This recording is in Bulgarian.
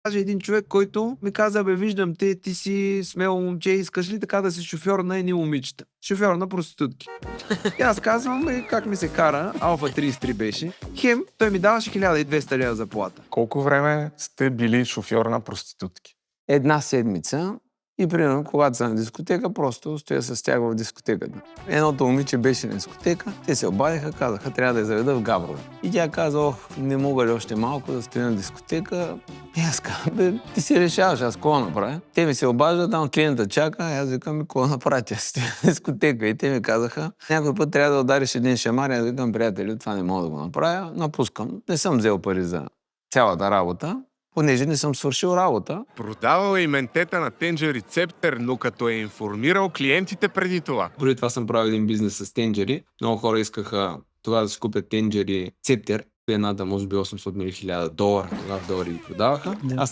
Даже един човек, който ми каза: "Бе, виждам те, ти си смело момче, искаш ли така да си шофьор на едни момичета? Шофьор на проститутки." И аз казвам: "Как ми се кара?" Алфа 33 беше. Хем, той ми даваше 1200 лева заплата. Колко време сте били шофьор на проститутки? Една седмица и примерно, когато са на дискотека, просто стоя с тях в дискотеката. Едното момиче беше на дискотека, те се обадиха, казаха: "Трябва да я заведа в Габрово." И тя каза: "Ох, не мога ли още малко да стоя на дискотека?" И аз казвам: "Бе, ти си решаваш, аз какво направя?" Те ми се обаждат, там клиента чака, аз викам: "Какво направя, тя стоя на дискотека?" И те ми казаха: "Някой път трябва да удариш един шамар." Аз викам: "Приятели, това не мога да го направя, напускам." Не съм взел пари за цялата работа, понеже не съм свършил работа. Продавал е и ментета на Тенджер и Цептер, но като е информирал клиентите преди това. Преди това съм правил един бизнес с тенджери. Много хора искаха това да си купят тенджери Цептер. Едната може би $800 или $1000, тогава в долари ги продаваха. Аз